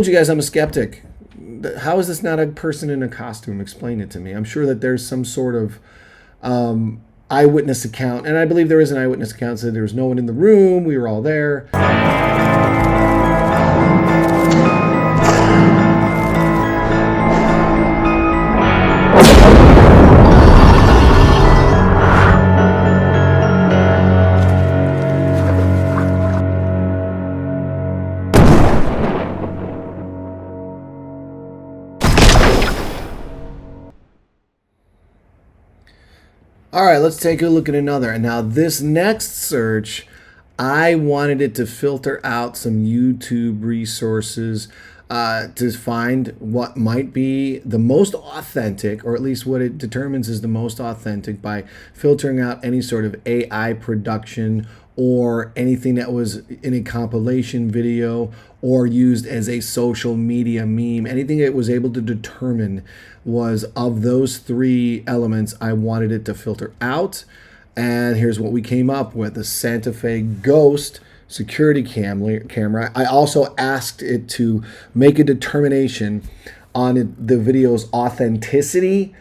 you guys I'm a skeptic. How is this not a person in a costume? Explain it to me. I'm sure that there's some sort of eyewitness account, and I believe there is an eyewitness account that said there was no one in the room, we were all there. All right, let's take a look at another. And now this next search, I wanted it to filter out some YouTube resources to find what might be the most authentic, or at least what it determines is the most authentic, by filtering out any sort of AI production or anything that was in a compilation video or used as a social media meme. Anything it was able to determine was of those three elements, I wanted it to filter out. And here's what we came up with: the Santa Fe Ghost security camera. I also asked it to make a determination on the video's authenticity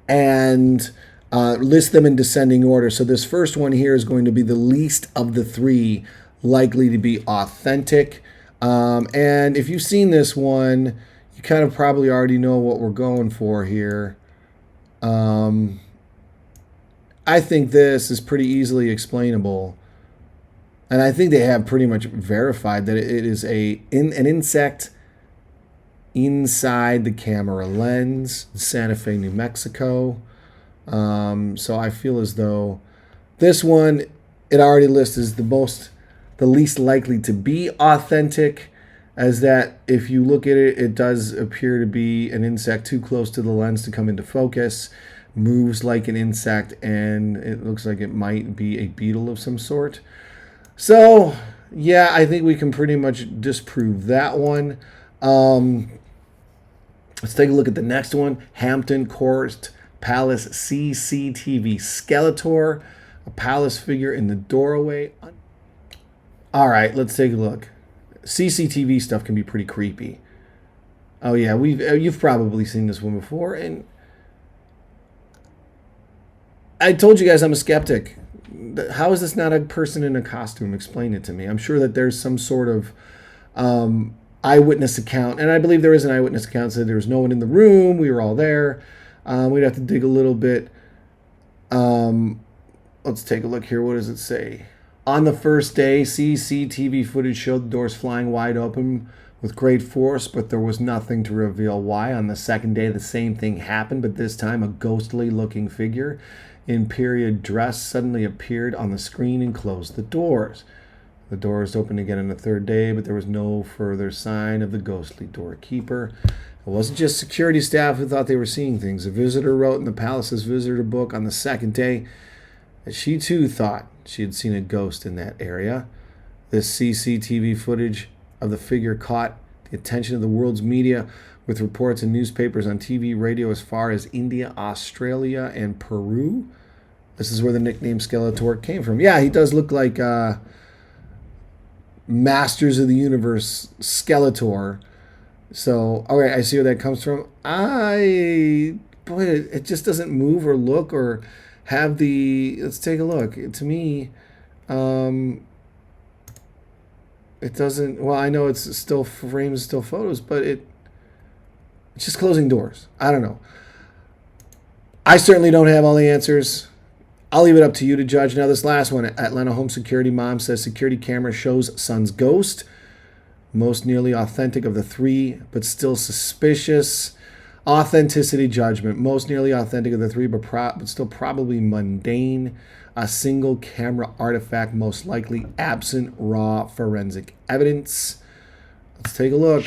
and list them in descending order. So this first one here is going to be the least of the three likely to be authentic. And if you've seen this one, you kind of probably already know what we're going for here. I think this is pretty easily explainable. And I think they have pretty much verified that it is an insect inside the camera lens, Santa Fe, New Mexico. So I feel as though this one, it already lists as the least likely to be authentic, as that if you look at it, it does appear to be an insect too close to the lens to come into focus, moves like an insect, and it looks like it might be a beetle of some sort. So yeah, I think we can pretty much disprove that one. Let's take a look at the next one. Hampton Court Palace CCTV Skeletor, a palace figure in the doorway. All right, let's take a look. CCTV stuff can be pretty creepy. Oh yeah, you've probably seen this one before, and I told you guys I'm a skeptic. How is this not a person in a costume? Explain it to me. I'm sure that there's some sort of eyewitness account, and I believe there is an eyewitness account that said there was no one in the room, we were all there. We'd have to dig a little bit. Let's take a look here. What does it say? On the first day, CCTV footage showed the doors flying wide open with great force, but there was nothing to reveal why. On the second day, the same thing happened, but this time a ghostly-looking figure in period dress suddenly appeared on the screen and closed the doors. The doors opened again on the third day, but there was no further sign of the ghostly doorkeeper. It wasn't just security staff who thought they were seeing things. A visitor wrote in the palace's visitor book on the second day that she too thought she had seen a ghost in that area. This CCTV footage of the figure caught the attention of the world's media, with reports in newspapers, on TV, radio, as far as India, Australia, and Peru. This is where the nickname Skeletor came from. Yeah, he does look like Masters of the Universe Skeletor. So, all right, I see where that comes from. It just doesn't move or look or have the. Let's take a look. To me, it doesn't. Well, I know it's still frames, still photos, but it's just closing doors. I don't know. I certainly don't have all the answers. I'll leave it up to you to judge. Now, this last one, Atlanta home security mom says security camera shows son's ghost. Most nearly authentic of the three, but still suspicious. Authenticity judgment. Most nearly authentic of the three, but still probably mundane. A single camera artifact, most likely absent raw forensic evidence. Let's take a look.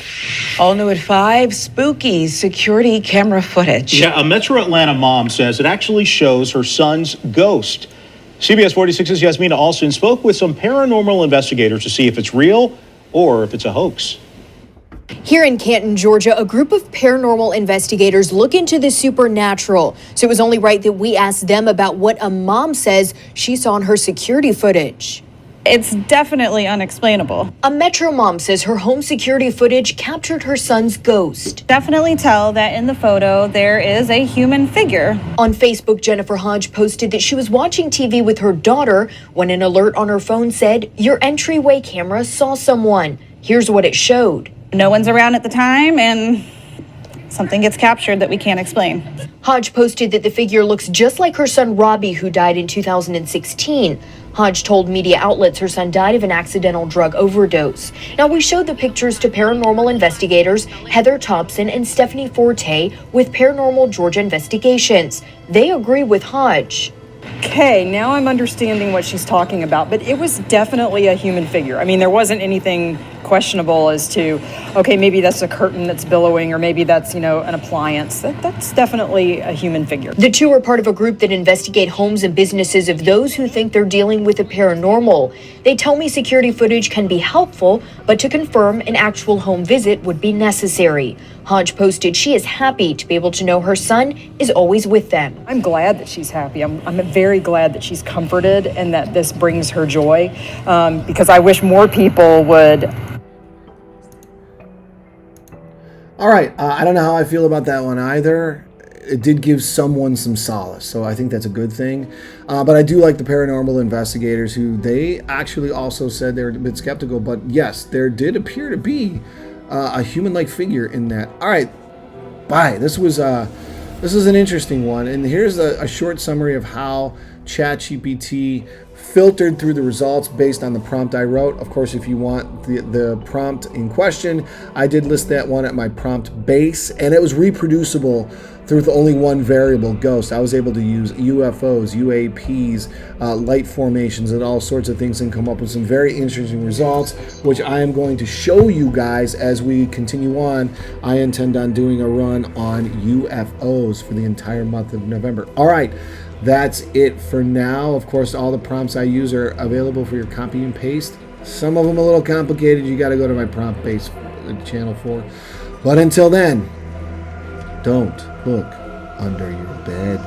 All new at 5, spooky security camera footage. Yeah, a Metro Atlanta mom says it actually shows her son's ghost. CBS 46's Yasmina Alston spoke with some paranormal investigators to see if it's real or if it's a hoax. Here in Canton, Georgia, a group of paranormal investigators look into the supernatural. So it was only right that we asked them about what a mom says she saw in her security footage. It's definitely unexplainable. A Metro mom says her home security footage captured her son's ghost. Definitely tell that in the photo there is a human figure. On Facebook, Jennifer Hodge posted that she was watching TV with her daughter when an alert on her phone said, "Your entryway camera saw someone." Here's what it showed. No one's around at the time and something gets captured that we can't explain. Hodge posted that the figure looks just like her son Robbie, who died in 2016. Hodge told media outlets her son died of an accidental drug overdose. Now, we showed the pictures to paranormal investigators Heather Thompson and Stephanie Forte with Paranormal Georgia Investigations. They agree with Hodge. Okay, now I'm understanding what she's talking about, but it was definitely a human figure. I mean, there wasn't anything questionable as to, okay, maybe that's a curtain that's billowing, or maybe that's, an appliance. That's definitely a human figure. The two are part of a group that investigate homes and businesses of those who think they're dealing with the paranormal. They tell me security footage can be helpful, but to confirm, an actual home visit would be necessary. Hodge posted she is happy to be able to know her son is always with them. I'm glad that she's happy. I'm very glad that she's comforted and that this brings her joy, because I wish more people would. All right, I don't know how I feel about that one either. It did give someone some solace, so I think that's a good thing. But I do like the paranormal investigators, who they actually also said they were a bit skeptical. But yes, there did appear to be a human-like figure in that. All right, bye. This was an interesting one, and here's a short summary of how ChatGPT filtered through the results based on the prompt I wrote. Of course, if you want the prompt in question, I did list that one at my prompt base, and it was reproducible through with only one variable, ghost. I was able to use UFOs, UAPs, light formations, and all sorts of things, and come up with some very interesting results, which I am going to show you guys as we continue on. I intend on doing a run on UFOs for the entire month of November. All right. That's it for now. Of course, all the prompts I use are available for your copy and paste. Some of them a little complicated. You got to go to my prompt base channel for. But until then, don't look under your bed.